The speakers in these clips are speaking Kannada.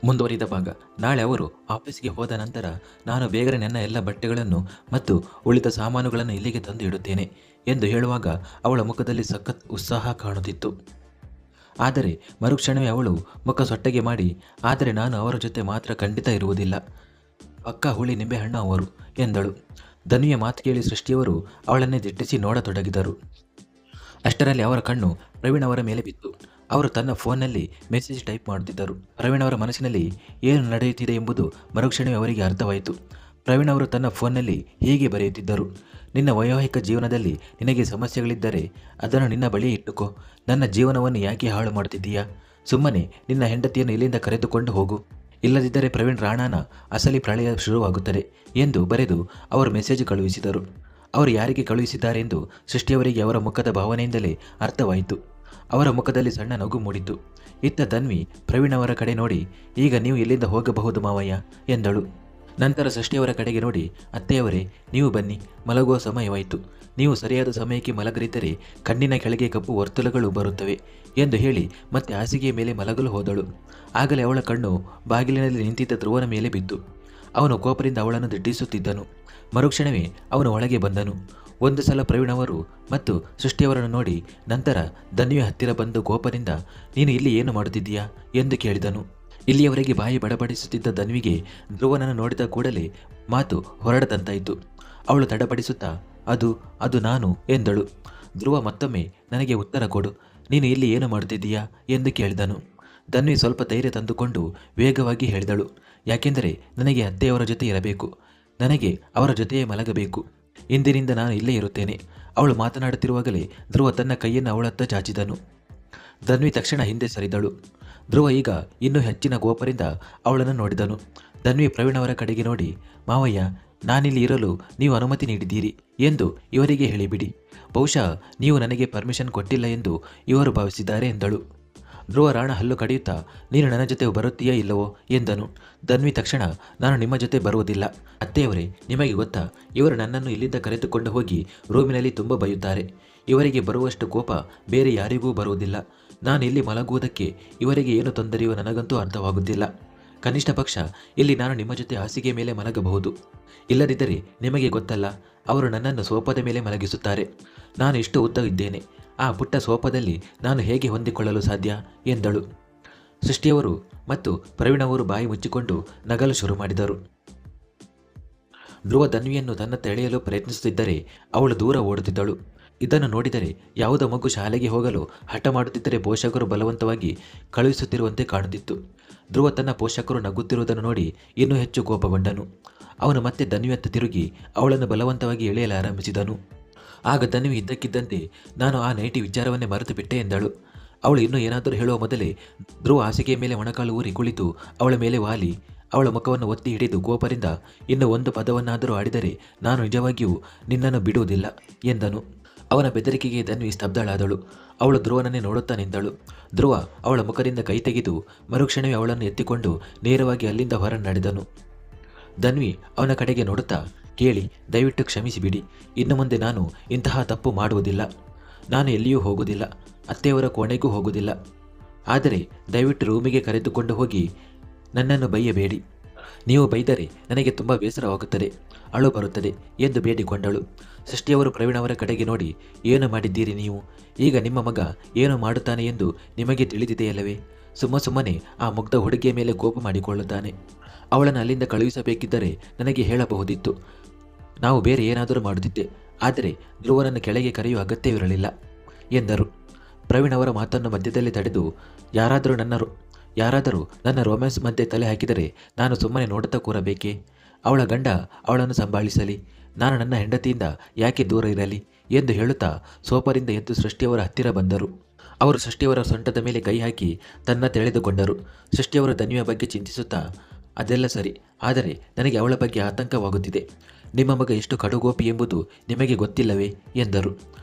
ಮುಂದುವರಿದ ಭಾಗ. ನಾಳೆ ಅವರು ಆಫೀಸ್ಗೆ ಹೋದ ನಂತರ ನಾನು ಬೇಗನೆ ನನ್ನ ಎಲ್ಲ ಬಟ್ಟೆಗಳನ್ನು ಮತ್ತು ಉಳಿದ ಸಾಮಾನುಗಳನ್ನು ಇಲ್ಲಿಗೆ ತಂದು ಇಡುತ್ತೇನೆ ಎಂದು ಹೇಳುವಾಗ ಅವಳ ಮುಖದಲ್ಲಿ ಸಖತ್ ಉತ್ಸಾಹ ಕಾಣುತ್ತಿತ್ತು. ಆದರೆ ಮರುಕ್ಷಣವೇ ಅವಳು ಮುಖ ಸೊಟ್ಟಗೆ ಮಾಡಿ, ಆದರೆ ನಾನು ಅವರ ಜೊತೆ ಮಾತ್ರ ಖಂಡಿತ ಇರುವುದಿಲ್ಲ, ಪಕ್ಕಾ ಹುಳಿ ನಿಂಬೆಹಣ್ಣು ಅವರು ಎಂದಳು. ಧನ್ವಿಯ ಮಾತು ಕೇಳಿ ಸೃಷ್ಟಿಯವರು ಅವಳನ್ನೇ ದಿಟ್ಟಿಸಿ ನೋಡತೊಡಗಿದರು. ಅಷ್ಟರಲ್ಲಿ ಅವರ ಕಣ್ಣು ಪ್ರವೀಣ್ ಅವರ ಮೇಲೆ ಬಿತ್ತು. ಅವರು ತನ್ನ ಫೋನ್ನಲ್ಲಿ ಮೆಸೇಜ್ ಟೈಪ್ ಮಾಡುತ್ತಿದ್ದರು. ಪ್ರವೀಣ್ ಅವರ ಮನಸ್ಸಿನಲ್ಲಿ ಏನು ನಡೆಯುತ್ತಿದೆ ಎಂಬುದು ಮರುಕ್ಷಣವೇ ಅವರಿಗೆ ಅರ್ಥವಾಯಿತು. ಪ್ರವೀಣ್ ಅವರು ತನ್ನ ಫೋನ್ನಲ್ಲಿ ಹೀಗೆ ಬರೆಯುತ್ತಿದ್ದರು: ನಿನ್ನ ವೈವಾಹಿಕ ಜೀವನದಲ್ಲಿ ನಿನಗೆ ಸಮಸ್ಯೆಗಳಿದ್ದರೆ ಅದನ್ನು ನಿನ್ನ ಬಳಿಯೇ ಇಟ್ಟುಕೋ. ನನ್ನ ಜೀವನವನ್ನು ಯಾಕೆ ಹಾಳು ಮಾಡುತ್ತಿದ್ದೀಯಾ? ಸುಮ್ಮನೆ ನಿನ್ನ ಹೆಂಡತಿಯನ್ನು ಇಲ್ಲಿಂದ ಕರೆದುಕೊಂಡು ಹೋಗು. ಇಲ್ಲದಿದ್ದರೆ ಪ್ರವೀಣ್ ರಾಣಾನ ಅಸಲಿ ಪ್ರಳಯ ಶುರುವಾಗುತ್ತದೆ ಎಂದು ಬರೆದು ಅವರು ಮೆಸೇಜ್ ಕಳುಹಿಸಿದರು. ಅವರು ಯಾರಿಗೆ ಕಳುಹಿಸಿದ್ದಾರೆ ಎಂದು ಸೃಷ್ಟಿಯವರಿಗೆ ಅವರ ಮುಖದ ಭಾವನೆಯಿಂದಲೇ ಅರ್ಥವಾಯಿತು. ಅವರ ಮುಖದಲ್ಲಿ ಸಣ್ಣ ನಗು ಮೂಡಿತು. ಇತ್ತ ಧನ್ವಿ ಪ್ರವೀಣ್ ಅವರ ಕಡೆ ನೋಡಿ, ಈಗ ನೀವು ಇಲ್ಲಿಂದ ಹೋಗಬಹುದು ಮಾವಯ್ಯ ಎಂದಳು. ನಂತರ ಸೃಷ್ಟಿಯವರ ಕಡೆಗೆ ನೋಡಿ, ಅತ್ತೆಯವರೇ, ನೀವು ಬನ್ನಿ, ಮಲಗುವ ಸಮಯವಾಯಿತು. ನೀವು ಸರಿಯಾದ ಸಮಯಕ್ಕೆ ಮಲಗದಿದ್ದರೆ ಕಣ್ಣಿನ ಕೆಳಗೆ ಕಪ್ಪು ವರ್ತುಲಗಳು ಬರುತ್ತವೆ ಎಂದು ಹೇಳಿ ಮತ್ತೆ ಹಾಸಿಗೆಯ ಮೇಲೆ ಮಲಗಲು ಹೋದಳು. ಆಗಲೇ ಅವಳ ಕಣ್ಣು ಬಾಗಿಲಿನಲ್ಲಿ ನಿಂತಿದ್ದ ಧ್ರುವನ ಮೇಲೆ ಬಿದ್ದು. ಅವನು ಕೋಪದಿಂದ ಅವಳನ್ನು ದಿಟ್ಟಿಸುತ್ತಿದ್ದನು. ಮರುಕ್ಷಣವೇ ಅವನು ಒಳಗೆ ಬಂದನು. ಒಂದು ಸಲ ಪ್ರವೀಣ್ ಅವರು ಮತ್ತು ಸೃಷ್ಟಿಯವರನ್ನು ನೋಡಿ ನಂತರ ಧನ್ವಿಯ ಹತ್ತಿರ ಬಂದು ಕೋಪದಿಂದ, ನೀನು ಇಲ್ಲಿ ಏನು ಮಾಡುತ್ತಿದ್ದೀಯಾ ಎಂದು ಕೇಳಿದನು. ಇಲ್ಲಿಯವರೆಗೆ ಬಾಯಿ ಬಡಬಡಿಸುತ್ತಿದ್ದ ಧನ್ವಿಗೆ ಧ್ರುವನನ್ನು ನೋಡಿದ ಕೂಡಲೇ ಮಾತು ಹೊರಡದಂತಾಯಿತು. ಅವಳು ತಡಬಡಿಸುತ್ತಾ, ಅದು ನಾನು ಎಂದಳು. ಧ್ರುವ ಮತ್ತೊಮ್ಮೆ, ನನಗೆ ಉತ್ತರ ಕೊಡು, ನೀನು ಇಲ್ಲಿ ಏನು ಮಾಡುತ್ತಿದ್ದೀಯಾ ಎಂದು ಕೇಳಿದನು. ಧನ್ವಿ ಸ್ವಲ್ಪ ಧೈರ್ಯ ತಂದುಕೊಂಡು ವೇಗವಾಗಿ ಹೇಳಿದಳು, ಯಾಕೆಂದರೆ ನನಗೆ ಅತ್ತೆಯವರ ಜೊತೆ ಇರಬೇಕು, ನನಗೆ ಅವರ ಜೊತೆಯೇ ಮಲಗಬೇಕು. ಇಂದಿನಿಂದ ನಾನು ಇಲ್ಲೇ ಇರುತ್ತೇನೆ. ಅವಳು ಮಾತನಾಡುತ್ತಿರುವಾಗಲೇ ಧ್ರುವ ತನ್ನ ಕೈಯನ್ನು ಅವಳತ್ತ ಚಾಚಿದನು. ಧನ್ವಿ ತಕ್ಷಣ ಹಿಂದೆ ಸರಿದಳು. ಧ್ರುವ ಈಗ ಇನ್ನೂ ಹೆಚ್ಚಿನ ಕೋಪದಿಂದ ಅವಳನ್ನು ನೋಡಿದನು. ಧನ್ವಿ ಪ್ರವೀಣ್ ಅವರ ಕಡೆಗೆ ನೋಡಿ, ಮಾವಯ್ಯ, ನಾನಿಲ್ಲಿ ಇರಲು ನೀವು ಅನುಮತಿ ನೀಡಿದ್ದೀರಿ ಎಂದು ಇವರಿಗೆ ಹೇಳಿಬಿಡಿ. ಬಹುಶಃ ನೀವು ನನಗೆ ಪರ್ಮಿಷನ್ ಕೊಟ್ಟಿಲ್ಲ ಎಂದು ಇವರು ಭಾವಿಸಿದ್ದಾರೆ ಎಂದಳು. ಧ್ರುವ ರಾಣ ಹಲ್ಲು ಕಡಿಯುತ್ತಾ, ನೀನು ನನ್ನ ಜೊತೆ ಬರುತ್ತೀಯಾ ಇಲ್ಲವೋ ಎಂದನು. ಧನ್ವಿ ತಕ್ಷಣ, ನಾನು ನಿಮ್ಮ ಜೊತೆ ಬರುವುದಿಲ್ಲ. ಅತ್ತೆಯವರೇ, ನಿಮಗೆ ಗೊತ್ತಾ, ಇವರು ನನ್ನನ್ನು ಇಲ್ಲಿಂದ ಕರೆದುಕೊಂಡು ಹೋಗಿ ರೂಮಿನಲ್ಲಿ ತುಂಬ ಬೈಯುತ್ತಾರೆ. ಇವರಿಗೆ ಬರುವಷ್ಟು ಕೋಪ ಬೇರೆ ಯಾರಿಗೂ ಬರುವುದಿಲ್ಲ. ನಾನು ಇಲ್ಲಿ ಮಲಗುವುದಕ್ಕೆ ಇವರಿಗೆ ಏನು ತೊಂದರೆಯೋ ನನಗಂತೂ ಅರ್ಥವಾಗುತ್ತಿಲ್ಲ. ಕನಿಷ್ಠ ಪಕ್ಷ ಇಲ್ಲಿ ನಾನು ನಿಮ್ಮ ಜೊತೆ ಹಾಸಿಗೆ ಮೇಲೆ ಮಲಗಬಹುದು. ಇಲ್ಲದಿದ್ದರೆ ನಿಮಗೆ ಗೊತ್ತಲ್ಲ, ಅವರು ನನ್ನನ್ನು ಸೋಫಾದ ಮೇಲೆ ಮಲಗಿಸುತ್ತಾರೆ. ನಾನು ಇಷ್ಟು ಉದ್ದ ಇದ್ದೇನೆ, ಆ ಪುಟ್ಟ ಸೋಫಾದಲ್ಲಿ ನಾನು ಹೇಗೆ ಹೊಂದಿಕೊಳ್ಳಲು ಸಾಧ್ಯ ಎಂದಳು. ಸೃಷ್ಟಿಯವರು ಮತ್ತು ಪ್ರವೀಣ್ ಅವರು ಬಾಯಿ ಮುಚ್ಚಿಕೊಂಡು ನಗಲು ಶುರು ಮಾಡಿದರು. ಧ್ರುವ ಧನ್ವಿಯನ್ನು ತನ್ನತ್ತ ಎಳೆಯಲು ಪ್ರಯತ್ನಿಸುತ್ತಿದ್ದರೆ ಅವಳು ದೂರ ಓಡುತ್ತಿದ್ದಳು. ಇದನ್ನು ನೋಡಿದರೆ ಯಾವುದೋ ಮಗು ಶಾಲೆಗೆ ಹೋಗಲು ಹಠ ಮಾಡುತ್ತಿದ್ದರೆ ಪೋಷಕರು ಬಲವಂತವಾಗಿ ಕಳುಹಿಸುತ್ತಿರುವಂತೆ ಕಾಣುತ್ತಿತ್ತು. ಧ್ರುವ ತನ್ನ ಪೋಷಕರು ನಗುತ್ತಿರುವುದನ್ನು ನೋಡಿ ಇನ್ನೂ ಹೆಚ್ಚು ಕೋಪಗೊಂಡನು. ಅವನು ಮತ್ತೆ ಧನ್ವಿಯತ್ತ ತಿರುಗಿ ಅವಳನ್ನು ಬಲವಂತವಾಗಿ ಎಳೆಯಲು ಆರಂಭಿಸಿದನು. ಆಗ ಧನ್ವಿ ಇದ್ದಕ್ಕಿದ್ದಂತೆ, ನಾನು ಆ ನೈಟಿ ವಿಚಾರವನ್ನೇ ಮರೆತು ಬಿಟ್ಟೆ ಎಂದಳು. ಅವಳು ಇನ್ನೂ ಏನಾದರೂ ಹೇಳುವ ಮೊದಲೇ ಧ್ರುವ ಹಾಸಿಗೆಯ ಮೇಲೆ ಮೊಣಕಾಲು ಊರಿ ಕುಳಿತು ಅವಳ ಮೇಲೆ ವಾಲಿ ಅವಳ ಮುಖವನ್ನು ಒತ್ತಿ ಹಿಡಿದು ಕೋಪದಿಂದ, ಇನ್ನು ಒಂದು ಪದವನ್ನಾದರೂ ಆಡಿದರೆ ನಾನು ನಿಜವಾಗಿಯೂ ನಿನ್ನನ್ನು ಬಿಡುವುದಿಲ್ಲ ಎಂದನು. ಅವನ ಬೆದರಿಕೆಗೆ ಧನ್ವಿ ಸ್ತಬ್ಧಳಾದಳು. ಅವಳು ಧ್ರುವನನ್ನೇ ನೋಡುತ್ತಾ ನಿಂತಳು. ಧ್ರುವ ಅವಳ ಮುಖದಿಂದ ಕೈ ತೆಗೆದು ಮರುಕ್ಷಣವೇ ಅವಳನ್ನು ಎತ್ತಿಕೊಂಡು ನೇರವಾಗಿ ಅಲ್ಲಿಂದ ಹೊರ ನಡೆದನು. ಧನ್ವಿ ಅವನ ಕಡೆಗೆ ನೋಡುತ್ತಾ, ಕೇಳಿ, ದಯವಿಟ್ಟು ಕ್ಷಮಿಸಿಬಿಡಿ. ಇನ್ನು ಮುಂದೆ ನಾನು ಇಂತಹ ತಪ್ಪು ಮಾಡುವುದಿಲ್ಲ. ನಾನು ಎಲ್ಲಿಯೂ ಹೋಗುವುದಿಲ್ಲ, ಅತ್ತೆಯವರ ಕೋಣೆಗೂ ಹೋಗುವುದಿಲ್ಲ. ಆದರೆ ದಯವಿಟ್ಟು ರೂಮಿಗೆ ಕರೆದುಕೊಂಡು ಹೋಗಿ ನನ್ನನ್ನು ಬೈಯಬೇಡಿ. ನೀವು ಬೈದರೆ ನನಗೆ ತುಂಬ ಬೇಸರವಾಗುತ್ತದೆ, ಅಳು ಬರುತ್ತದೆ ಎಂದು ಬೇಡಿಕೊಂಡಳು. ಸೃಷ್ಟಿಯವರು ಪ್ರವೀಣ್ ಅವರ ಕಡೆಗೆ ನೋಡಿ, ಏನು ಮಾಡಿದ್ದೀರಿ ನೀವು? ಈಗ ನಿಮ್ಮ ಮಗ ಏನು ಮಾಡುತ್ತಾನೆ ಎಂದು ನಿಮಗೆ ತಿಳಿದಿದೆಯಲ್ಲವೇ? ಸುಮ್ಮನೆ ಆ ಮುಗ್ಧ ಹುಡುಗಿಯ ಮೇಲೆ ಕೋಪ ಮಾಡಿಕೊಳ್ಳುತ್ತಾನೆ. ಅವಳನ್ನು ಅಲ್ಲಿಂದ ಕಳುಹಿಸಬೇಕಿದ್ದರೆ ನನಗೆ ಹೇಳಬಹುದಿತ್ತು. ನಾವು ಬೇರೆ ಏನಾದರೂ ಮಾಡುತ್ತಿದ್ದೆ, ಆದರೆ ಧ್ರುವನನ್ನು ಕೆಳಗೆ ಕರೆಯುವ ಅಗತ್ಯವಿರಲಿಲ್ಲ ಎಂದರು. ಪ್ರವೀಣ್ ಅವರ ಮಾತನ್ನು ಮಧ್ಯದಲ್ಲಿ ತಡೆದು, ಯಾರಾದರೂ ನನ್ನ ರೊಮ್ಯಾನ್ಸ್ ಮಧ್ಯೆ ತಲೆ ಹಾಕಿದರೆ ನಾನು ಸುಮ್ಮನೆ ನೋಡುತ್ತಾ ಕೂರಬೇಕೇ? ಅವಳ ಗಂಡ ಅವಳನ್ನು ಸಂಭಾಳಿಸಲಿ, ನಾನು ನನ್ನ ಹೆಂಡತಿಯಿಂದ ಯಾಕೆ ದೂರ ಇರಲಿ ಎಂದು ಹೇಳುತ್ತಾ ಸೋಫಾದಿಂದ ಎದ್ದು ಸೃಷ್ಟಿಯವರ ಹತ್ತಿರ ಬಂದರು. ಅವರು ಸೃಷ್ಟಿಯವರ ಸೊಂಟದ ಮೇಲೆ ಕೈ ಹಾಕಿ ತನ್ನ ತೆಳೆದುಕೊಂಡರು. ಸೃಷ್ಟಿಯವರ ಧನ್ವಿಯ ಬಗ್ಗೆ ಚಿಂತಿಸುತ್ತಾ, ಅದೆಲ್ಲ ಸರಿ, ಆದರೆ ನನಗೆ ಅವಳ ಬಗ್ಗೆ ಆತಂಕವಾಗುತ್ತಿದೆ. ನಿಮ್ಮ ಮಗ ಎಷ್ಟು ಕಡುಗೋಪಿ ಎಂಬುದು ನಿಮಗೆ ಗೊತ್ತಿಲ್ಲವೇ ಎಂದರು.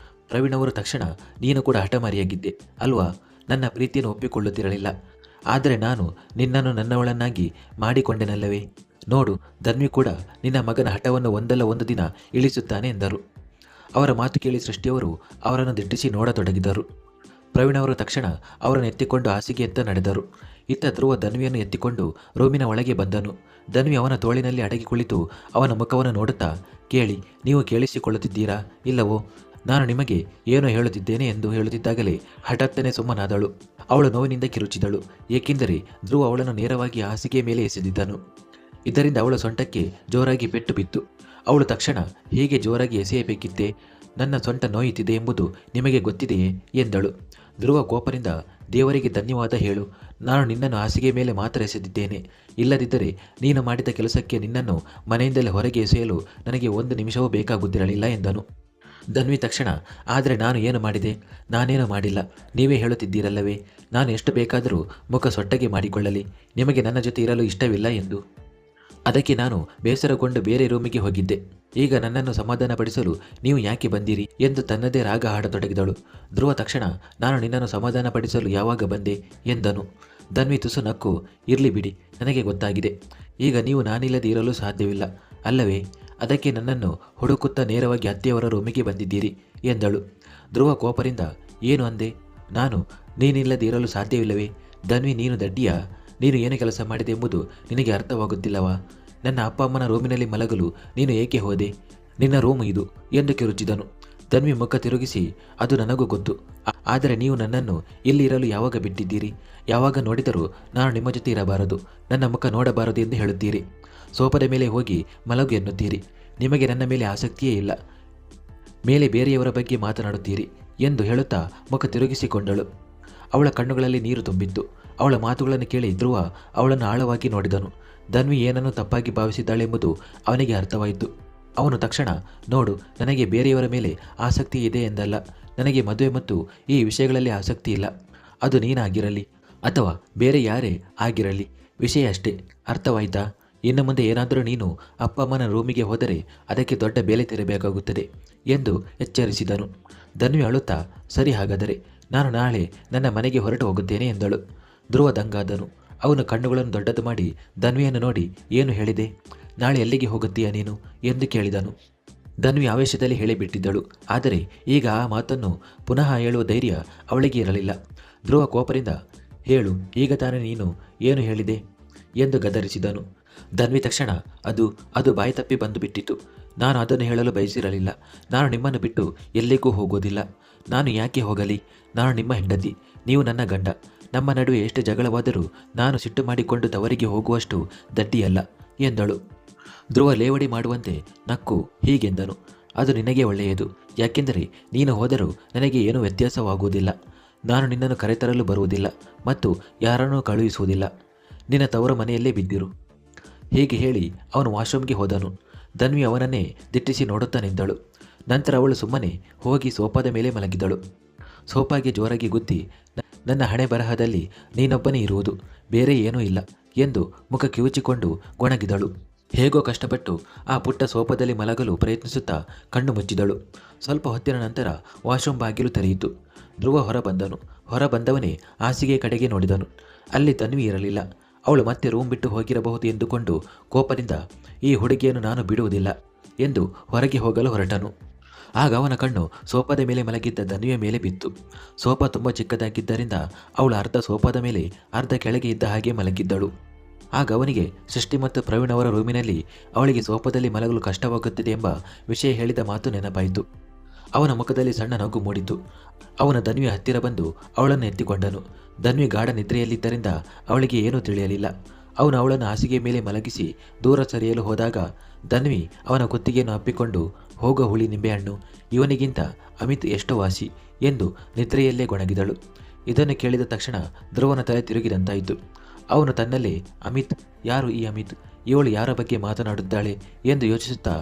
ಪ್ರವೀಣ್ ಅವರು ತಕ್ಷಣ, ನೀನು ಕೂಡ ಹಠಮಾರಿಯಾಗಿದ್ದೆ ಅಲ್ವಾ? ನನ್ನ ಪ್ರೀತಿಯನ್ನು ಒಪ್ಪಿಕೊಳ್ಳುತ್ತಿರಲಿಲ್ಲ, ಆದರೆ ನಾನು ನಿನ್ನನ್ನು ನನ್ನವಳನ್ನಾಗಿ ಮಾಡಿಕೊಂಡೆನಲ್ಲವೇ? ನೋಡು, ಧನ್ವಿ ಕೂಡ ನಿನ್ನ ಮಗನ ಹಠವನ್ನು ಒಂದಲ್ಲ ಒಂದು ದಿನ ಇಳಿಸುತ್ತಾನೆ ಎಂದರು. ಅವರ ಮಾತು ಕೇಳಿ ಸೃಷ್ಟಿಯವರು ಅವರನ್ನು ದಿಟ್ಟಿಸಿ ನೋಡತೊಡಗಿದರು. ಪ್ರವೀಣ್ ಅವರು ತಕ್ಷಣ ಅವರನ್ನು ಎತ್ತಿಕೊಂಡು ಹಾಸಿಗೆಯತ್ತ ನಡೆದರು. ಇತ್ತ ಧ್ರುವ ಧನ್ವಿಯನ್ನು ಎತ್ತಿಕೊಂಡು ರೂಮಿನ ಒಳಗೆ ಬಂದನು. ಧನ್ವಿ ಅವನ ತೋಳಿನಲ್ಲಿ ಅಡಗಿ ಕುಳಿತು ಅವನ ಮುಖವನ್ನು ನೋಡುತ್ತಾ, ಕೇಳಿ, ನೀವು ಕೇಳಿಸಿಕೊಳ್ಳುತ್ತಿದ್ದೀರಾ ಇಲ್ಲವೋ? ನಾನು ನಿಮಗೆ ಏನು ಹೇಳುತ್ತಿದ್ದೇನೆ ಎಂದು ಹೇಳುತ್ತಿದ್ದಾಗಲೇ ಹಠಾತ್ತನೆ ಸುಮ್ಮನಾದಳು. ಅವಳು ನೋವಿನಿಂದ ಕಿರುಚಿದಳು, ಏಕೆಂದರೆ ಧ್ರುವ ಅವಳನ್ನು ನೇರವಾಗಿ ಹಾಸಿಗೆ ಮೇಲೆ ಎಸೆದಿದ್ದನು. ಇದರಿಂದ ಅವಳ ಸೊಂಟಕ್ಕೆ ಜೋರಾಗಿ ಪೆಟ್ಟು ಬಿತ್ತು. ಅವಳು ತಕ್ಷಣ, ಹೀಗೆ ಜೋರಾಗಿ ಎಸೆಯಬೇಕಿತ್ತೇ? ನನ್ನ ಸೊಂಟ ನೋಯುತ್ತಿದೆ ಎಂಬುದು ನಿಮಗೆ ಗೊತ್ತಿದೆಯೇ ಎಂದಳು. ಧ್ರುವ ಕೋಪದಿಂದ, ದೇವರಿಗೆ ಧನ್ಯವಾದ ಹೇಳು, ನಾನು ನಿನ್ನನ್ನು ಹಾಸಿಗೆ ಮೇಲೆ ಮಾತ್ರ ಎಸೆದಿದ್ದೇನೆ. ಇಲ್ಲದಿದ್ದರೆ ನೀನು ಮಾಡಿದ ಕೆಲಸಕ್ಕೆ ನಿನ್ನನ್ನು ಮನೆಯಿಂದಲೇ ಹೊರಗೆ ಎಸೆಯಲು ನನಗೆ 1 ನಿಮಿಷವೂ ಬೇಕಾಗುತ್ತಿರಲಿಲ್ಲ ಎಂದನು. ಧನ್ವಿ ತಕ್ಷಣ, ಆದರೆ ನಾನು ಏನು ಮಾಡಿದೆ? ನಾನೇನು ಮಾಡಿಲ್ಲ. ನೀವೇ ಹೇಳುತ್ತಿದ್ದೀರಲ್ಲವೇ, ನಾನು ಎಷ್ಟು ಬೇಕಾದರೂ ಮುಖ ಸೊಟ್ಟಗೆ ಮಾಡಿಕೊಳ್ಳಲಿ, ನಿಮಗೆ ನನ್ನ ಜೊತೆ ಇರಲು ಇಷ್ಟವಿಲ್ಲ ಎಂದು. ಅದಕ್ಕೆ ನಾನು ಬೇಸರಗೊಂಡು ಬೇರೆ ರೂಮಿಗೆ ಹೋಗಿದ್ದೆ. ಈಗ ನನ್ನನ್ನು ಸಮಾಧಾನಪಡಿಸಲು ನೀವು ಯಾಕೆ ಬಂದಿರಿ ಎಂದು ತನ್ನದೇ ರಾಗ ಹಾಡತೊಡಗಿದಳು. ಧ್ರುವ ತಕ್ಷಣ, ನಾನು ನಿನ್ನನ್ನು ಸಮಾಧಾನಪಡಿಸಲು ಯಾವಾಗ ಬಂದೆ ಎಂದನು. ಧನ್ವಿ ತುಸು ನಕ್ಕು, ಇರಲಿ ಬಿಡಿ, ನನಗೆ ಗೊತ್ತಾಗಿದೆ. ಈಗ ನೀವು ನಾನಿಲ್ಲದೆ ಇರಲು ಸಾಧ್ಯವಿಲ್ಲ ಅಲ್ಲವೇ? ಅದಕ್ಕೆ ನನ್ನನ್ನು ಹುಡುಕುತ್ತಾ ನೇರವಾಗಿ ಅತ್ತೆಯವರ ರೂಮಿಗೆ ಬಂದಿದ್ದೀರಿ ಎಂದಳು. ಧ್ರುವ ಕೋಪರಿಂದ, ಏನು ಅಂದೆ? ನಾನು ನೀನಿಲ್ಲದೆ ಇರಲು ಸಾಧ್ಯವಿಲ್ಲವೇ? ಧನ್ವಿ, ನೀನು ದಡ್ಡಿಯಾ? ನೀನು ಏನು ಕೆಲಸ ಮಾಡಿದೆ ಎಂಬುದು ನಿನಗೆ ಅರ್ಥವಾಗುತ್ತಿಲ್ಲವಾ? ನನ್ನ ಅಪ್ಪ ಅಮ್ಮನ ರೂಮಿನಲ್ಲಿ ಮಲಗಲು ನೀನು ಏಕೆ ಹೋದೆ? ನಿನ್ನ ರೂಮ್ ಇದು ಎಂದು ಕಿರುಚಿದನು. ಧನ್ವಿ ಮುಖ ತಿರುಗಿಸಿ, ಅದು ನನಗೂ ಗೊತ್ತು, ಆದರೆ ನೀವು ನನ್ನನ್ನು ಇಲ್ಲಿ ಇರಲು ಯಾವಾಗ ಬಿಟ್ಟಿದ್ದೀರಿ? ಯಾವಾಗ ನೋಡಿದರೂ ನಾನು ನಿಮ್ಮ ಜೊತೆ ಇರಬಾರದು, ನನ್ನ ಮುಖ ನೋಡಬಾರದು ಎಂದು ಹೇಳುತ್ತೀರಿ. ಸೋಫಾದ ಮೇಲೆ ಹೋಗಿ ಮಲಗು ಎನ್ನುತ್ತೀರಿ. ನಿಮಗೆ ನನ್ನ ಮೇಲೆ ಆಸಕ್ತಿಯೇ ಇಲ್ಲ, ಮೇಲೆ ಬೇರೆಯವರ ಬಗ್ಗೆ ಮಾತನಾಡುತ್ತೀರಿ ಎಂದು ಹೇಳುತ್ತಾ ಮುಖ ತಿರುಗಿಸಿಕೊಂಡಳು. ಅವಳ ಕಣ್ಣುಗಳಲ್ಲಿ ನೀರು ತುಂಬಿತ್ತು. ಅವಳ ಮಾತುಗಳನ್ನು ಕೇಳಿ ಧ್ರುವ ಅವಳನ್ನು ಆಳವಾಗಿ ನೋಡಿದನು. ಧನ್ವಿ ಏನನ್ನು ತಪ್ಪಾಗಿ ಭಾವಿಸಿದ್ದಾಳೆಂಬುದು ಅವನಿಗೆ ಅರ್ಥವಾಯಿತು. ಅವನು ತಕ್ಷಣ, ನೋಡು, ನನಗೆ ಬೇರೆಯವರ ಮೇಲೆ ಆಸಕ್ತಿ ಇದೆ ಎಂದಲ್ಲ, ನನಗೆ ಮದುವೆ ಮತ್ತು ಈ ವಿಷಯಗಳಲ್ಲಿ ಆಸಕ್ತಿ ಇಲ್ಲ. ಅದು ನೀನಾಗಿರಲಿ ಅಥವಾ ಬೇರೆ ಯಾರೇ ಆಗಿರಲಿ, ವಿಷಯ ಅಷ್ಟೇ, ಅರ್ಥವಾಯ್ತಾ? ಇನ್ನು ಮುಂದೆ ಏನಾದರೂ ನೀನು ಅಪ್ಪ ಅಮ್ಮನ ರೂಮಿಗೆ ಹೋದರೆ ಅದಕ್ಕೆ ದೊಡ್ಡ ಬೆಲೆ ತೆರಬೇಕಾಗುತ್ತದೆ ಎಂದು ಎಚ್ಚರಿಸಿದನು. ಧನ್ವಿ ಅಳುತ್ತಾ, ಸರಿ, ಹಾಗಾದರೆ ನಾನು ನಾಳೆ ನನ್ನ ಮನೆಗೆ ಹೊರಟು ಹೋಗುತ್ತೇನೆ ಎಂದಳು. ಧ್ರುವ ದಂಗಾದನು. ಅವನು ಕಣ್ಣುಗಳನ್ನು ದೊಡ್ಡದು ಮಾಡಿ ಧನ್ವಿಯನ್ನು ನೋಡಿ, ಏನು ಹೇಳಿದೆ? ನಾಳೆ ಎಲ್ಲಿಗೆ ಹೋಗುತ್ತೀಯ ನೀನು ಎಂದು ಕೇಳಿದನು. ಧನ್ವಿ ಆವೇಶದಲ್ಲಿ ಹೇಳಿಬಿಟ್ಟಿದ್ದಳು. ಆದರೆ ಈಗ ಆ ಮಾತನ್ನು ಪುನಃ ಹೇಳುವ ಧೈರ್ಯ ಅವಳಿಗೆ ಇರಲಿಲ್ಲ. ಧ್ರುವ ಕೋಪದಿಂದ, ಹೇಳು, ಈಗ ತಾನೇ ನೀನು ಏನು ಹೇಳಿದೆ ಎಂದು ಗದರಿಸಿದನು. ಧನ್ವಿ ತಕ್ಷಣ, ಅದು ಬಾಯಿ ತಪ್ಪಿ ಬಂದು ಬಿಟ್ಟಿತು. ನಾನು ಅದನ್ನು ಹೇಳಲು ಬಯಸಿರಲಿಲ್ಲ. ನಾನು ನಿಮ್ಮನ್ನು ಬಿಟ್ಟು ಎಲ್ಲಿಗೂ ಹೋಗೋದಿಲ್ಲ. ನಾನು ಯಾಕೆ ಹೋಗಲಿ? ನಾನು ನಿಮ್ಮ ಹೆಂಡತಿ, ನೀವು ನನ್ನ ಗಂಡ. ನಮ್ಮ ನಡುವೆ ಎಷ್ಟು ಜಗಳವಾದರೂ ನಾನು ಸಿಟ್ಟು ಮಾಡಿಕೊಂಡು ತವರಿಗೆ ಹೋಗುವಷ್ಟು ದಡ್ಡಿಯಲ್ಲ ಎಂದಳು. ಧ್ರುವ ಲೇವಡಿ ಮಾಡುವಂತೆ ನಕ್ಕು ಹೀಗೆಂದನು, ಅದು ನಿನಗೆ ಒಳ್ಳೆಯದು, ಯಾಕೆಂದರೆ ನೀನು ಹೋದರೂ ನನಗೆ ಏನೂ ವ್ಯತ್ಯಾಸವಾಗುವುದಿಲ್ಲ. ನಾನು ನಿನ್ನನ್ನು ಕರೆತರಲು ಬರುವುದಿಲ್ಲ ಮತ್ತು ಯಾರನ್ನೂ ಕಳುಹಿಸುವುದಿಲ್ಲ. ನಿನ್ನ ತವರ ಮನೆಯಲ್ಲೇ ಬಿದ್ದಿರು. ಹೀಗೆ ಹೇಳಿ ಅವನು ವಾಶ್ರೂಮ್ಗೆ ಹೋದನು. ಧನ್ವಿ ಅವನನ್ನೇ ದಿಟ್ಟಿಸಿ ನೋಡುತ್ತಾ ನಿಂತಳು. ನಂತರ ಅವಳು ಸುಮ್ಮನೆ ಹೋಗಿ ಸೋಫಾದ ಮೇಲೆ ಮಲಗಿದಳು. ಸೋಫಾಗೆ ಜೋರಾಗಿ ಗುದ್ದಿ, ನನ್ನ ಹಣೆ ಬರಹದಲ್ಲಿ ನೀನೊಬ್ಬನೇ ಇರುವುದು, ಬೇರೆ ಏನೂ ಇಲ್ಲ ಎಂದು ಮುಖ ಕಿವುಚಿಕೊಂಡು ಗೊಣಗಿದಳು. ಹೇಗೋ ಕಷ್ಟಪಟ್ಟು ಆ ಪುಟ್ಟ ಸೋಫಾದಲ್ಲಿ ಮಲಗಲು ಪ್ರಯತ್ನಿಸುತ್ತಾ ಕಣ್ಣು ಮುಚ್ಚಿದಳು. ಸ್ವಲ್ಪ ಹೊತ್ತಿನ ನಂತರ ವಾಶ್ರೂಮ್ ಬಾಗಿಲು ತೆರೆಯಿತು. ಧ್ರುವ ಹೊರ ಬಂದವನೇ ಹಾಸಿಗೆ ಕಡೆಗೆ ನೋಡಿದನು. ಅಲ್ಲಿ ಧನ್ವಿ ಇರಲಿಲ್ಲ. ಅವಳು ಮತ್ತೆ ರೂಮ್ ಬಿಟ್ಟು ಹೋಗಿರಬಹುದು ಎಂದುಕೊಂಡು ಕೋಪದಿಂದ, ಈ ಹುಡುಗಿಯನ್ನು ನಾನು ಬಿಡುವುದಿಲ್ಲ ಎಂದು ಹೊರಗೆ ಹೋಗಲು ಹೊರಟನು. ಆಗ ಅವನ ಕಣ್ಣು ಸೋಫಾದ ಮೇಲೆ ಮಲಗಿದ್ದ ಧನ್ವಿಯ ಮೇಲೆ ಬಿತ್ತು. ಸೋಫಾ ತುಂಬ ಚಿಕ್ಕದಾಗಿದ್ದರಿಂದ ಅವಳು ಅರ್ಧ ಸೋಫಾದ ಮೇಲೆ ಅರ್ಧ ಕೆಳಗೆ ಇದ್ದ ಹಾಗೆ ಮಲಗಿದ್ದಳು. ಆಗ ಅವನಿಗೆ ಸೃಷ್ಟಿ ಮತ್ತು ಪ್ರವೀಣ್ ಅವರ ರೂಮಿನಲ್ಲಿ ಅವಳಿಗೆ ಸೋಫಾದಲ್ಲಿ ಮಲಗಲು ಕಷ್ಟವಾಗುತ್ತಿದೆ ಎಂಬ ವಿಷಯ ಹೇಳಿದ ಮಾತು ನೆನಪಾಯಿತು. ಅವನ ಮುಖದಲ್ಲಿ ಸಣ್ಣ ನಗು ಮೂಡಿತು. ಅವನ ಧನ್ವಿಯ ಹತ್ತಿರ ಬಂದು ಅವಳನ್ನು ಎತ್ತಿಕೊಂಡನು. ಧನ್ವಿ ಗಾಢ ನಿದ್ರೆಯಲ್ಲಿದ್ದರಿಂದ ಅವಳಿಗೆ ಏನೂ ತಿಳಿಯಲಿಲ್ಲ. ಅವನು ಅವಳನ್ನು ಹಾಸಿಗೆ ಮೇಲೆ ಮಲಗಿಸಿ ದೂರ ಸರಿಯಲು ಹೋದಾಗ ಧನ್ವಿ ಅವನ ಕುತ್ತಿಗೆಯನ್ನು ಅಪ್ಪಿಕೊಂಡು, ಹೋಗೋ ಹುಳಿ ನಿಂಬೆಹಣ್ಣು, ಇವನಿಗಿಂತ ಅಮಿತ್ ಎಷ್ಟು ವಾಸಿ ಎಂದು ನಿದ್ರೆಯಲ್ಲೇ ಗೊಣಗಿದಳು. ಇದನ್ನು ಕೇಳಿದ ತಕ್ಷಣ ಧ್ರುವನ ತಲೆ ತಿರುಗಿದಂತಾಯಿತು. ಅವನು ತನ್ನಲ್ಲೇ, ಅಮಿತ್, ಯಾರು ಈ ಅಮಿತ್? ಇವಳು ಯಾರ ಬಗ್ಗೆ ಮಾತನಾಡುತ್ತಾಳೆ ಎಂದು ಯೋಚಿಸುತ್ತಾ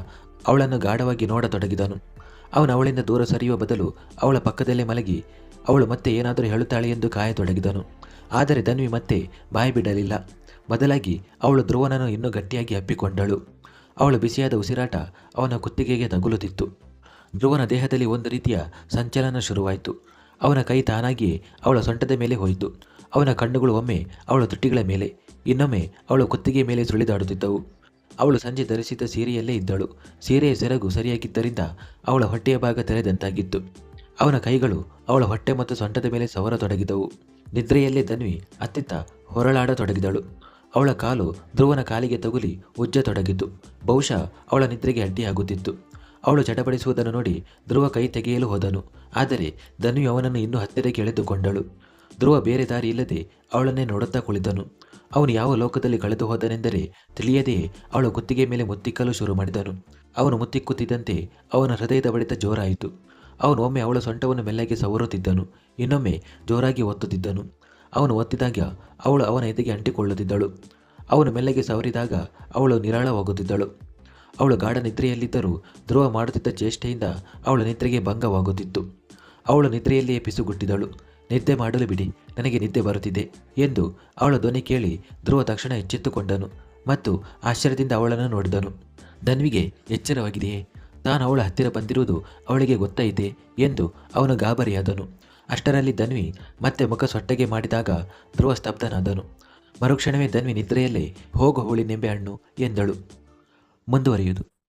ಅವಳನ್ನು ಗಾಢವಾಗಿ ನೋಡತೊಡಗಿದನು. ಅವನು ಅವಳಿಂದ ದೂರ ಸರಿಯುವ ಬದಲು ಅವಳ ಪಕ್ಕದಲ್ಲೇ ಮಲಗಿ ಅವಳು ಮತ್ತೆ ಏನಾದರೂ ಹೇಳುತ್ತಾಳೆ ಎಂದು ಕಾಯತೊಡಗಿದನು. ಆದರೆ ಧನ್ವಿ ಮತ್ತೆ ಬಾಯಿ ಬಿಡಲಿಲ್ಲ. ಬದಲಾಗಿ ಅವಳು ಧ್ರುವನನ್ನು ಇನ್ನೂ ಗಟ್ಟಿಯಾಗಿ ಅಪ್ಪಿಕೊಂಡಳು. ಅವಳ ಬಿಸಿಯಾದ ಉಸಿರಾಟ ಅವನ ಕುತ್ತಿಗೆಗೆ ತಗುಲುತ್ತಿತ್ತು. ಧ್ರುವನ ದೇಹದಲ್ಲಿ ಒಂದು ರೀತಿಯ ಸಂಚಲನ ಶುರುವಾಯಿತು. ಅವನ ಕೈ ತಾನಾಗಿಯೇ ಅವಳ ಸೊಂಟದ ಮೇಲೆ ಹೋಯಿತು. ಅವನ ಕಣ್ಣುಗಳು ಒಮ್ಮೆ ಅವಳ ತುಟಿಗಳ ಮೇಲೆ, ಇನ್ನೊಮ್ಮೆ ಅವಳ ಕುತ್ತಿಗೆ ಮೇಲೆ ಸುಳಿದಾಡುತ್ತಿದ್ದವು. ಅವಳು ಸಂಜೆ ಧರಿಸಿದ್ದ ಸೀರೆಯಲ್ಲೇ ಇದ್ದಳು. ಸೀರೆಯ ಸೆರಗು ಸರಿಯಾಗಿದ್ದರಿಂದ ಅವಳ ಹೊಟ್ಟೆಯ ಭಾಗ ತೆರೆದಂತಾಗಿತ್ತು. ಅವನ ಕೈಗಳು ಅವಳ ಹೊಟ್ಟೆ ಮತ್ತು ಸೊಂಟದ ಮೇಲೆ ಸವರತೊಡಗಿದವು. ನಿದ್ರೆಯಲ್ಲೇ ಧನ್ವಿ ಅತ್ತಿತ್ತ ಹೊರಳಾಡತೊಡಗಿದಳು. ಅವಳ ಕಾಲು ಧ್ರುವನ ಕಾಲಿಗೆ ತಗುಲಿ ಉಜ್ಜತೊಡಗಿತು. ಬಹುಶಃ ಅವಳ ನಿದ್ರೆಗೆ ಅಡ್ಡಿಯಾಗುತ್ತಿತ್ತು. ಅವಳು ಚಟಪಡಿಸುವುದನ್ನು ನೋಡಿ ಧ್ರುವ ಕೈ ತೆಗೆಯಲು ಹೋದನು. ಆದರೆ ಧನ್ವಿ ಅವನನ್ನು ಇನ್ನೂ ಹತ್ತಿರಕ್ಕೆ ಎಳೆದುಕೊಂಡಳು. ಧ್ರುವ ಬೇರೆ ದಾರಿ ಇಲ್ಲದೆ ಅವಳನ್ನೇ ನೋಡುತ್ತಾ ಕುಳಿತನು. ಅವನು ಯಾವ ಲೋಕದಲ್ಲಿ ಕಳೆದು ಹೋದನೆಂದರೆ ತಿಳಿಯದೆಯೇ ಅವಳ ಕುತ್ತಿಗೆ ಮೇಲೆ ಮುತ್ತಿಕ್ಕಲು ಶುರು ಮಾಡಿದನು. ಅವನು ಮುತ್ತಿಕ್ಕುತ್ತಿದ್ದಂತೆ ಅವನ ಹೃದಯದ ಬಡಿತ ಜೋರಾಯಿತು. ಅವನು ಒಮ್ಮೆ ಅವಳ ಸೊಂಟವನ್ನು ಮೆಲ್ಲಗೆ ಸವರುತ್ತಿದ್ದನು, ಇನ್ನೊಮ್ಮೆ ಜೋರಾಗಿ ಒತ್ತುತ್ತಿದ್ದನು. ಅವನು ಒತ್ತಿದಾಗ ಅವಳು ಅವನ ಎದೆಗೆ ಅಂಟಿಕೊಳ್ಳುತ್ತಿದ್ದಳು. ಅವನು ಮೆಲ್ಲಗೆ ಸವರಿದಾಗ ಅವಳು ನಿರಾಳವಾಗುತ್ತಿದ್ದಳು. ಅವಳು ಗಾಢ ನಿದ್ರೆಯಲ್ಲಿದ್ದರೂ ಧ್ರುವ ಮಾಡುತ್ತಿದ್ದ ಚೇಷ್ಟೆಯಿಂದ ಅವಳ ನಿದ್ರೆಗೆ ಭಂಗವಾಗುತ್ತಿತ್ತು. ಅವಳು ನಿದ್ರೆಯಲ್ಲಿಯೇ ಪಿಸುಗುಟ್ಟಿದಳು. ನಿದ್ದೆ ಮಾಡಲು ಬಿಡಿ, ನನಗೆ ನಿದ್ದೆ ಬರುತ್ತಿದೆ ಎಂದು ಅವಳ ಧ್ವನಿ ಕೇಳಿ ಧ್ರುವ ತಕ್ಷಣ ಎಚ್ಚೆತ್ತುಕೊಂಡನು ಮತ್ತು ಆಶ್ಚರ್ಯದಿಂದ ಅವಳನ್ನು ನೋಡಿದನು. ಧನ್ವಿಗೆ ಎಚ್ಚರವಾಗಿದೆಯೇ? ತಾನು ಅವಳ ಹತ್ತಿರ ಬಂದಿರುವುದು ಅವಳಿಗೆ ಗೊತ್ತೈತೆ ಎಂದು ಅವನು ಗಾಬರಿಯಾದನು. ಅಷ್ಟರಲ್ಲಿ ಧನ್ವಿ ಮತ್ತೆ ಮುಖ ಸೊಟ್ಟಗೆ ಮಾಡಿದಾಗ ಧ್ರುವ ಸ್ತಬ್ಧನಾದನು. ಮರುಕ್ಷಣವೇ ಧನ್ವಿ ನಿದ್ರೆಯಲ್ಲೇ ಹೋಗು ಹುಳಿ ನಿಂಬೆಹಣ್ಣು ಎಂದಳು. ಮುಂದುವರಿಯುವುದು.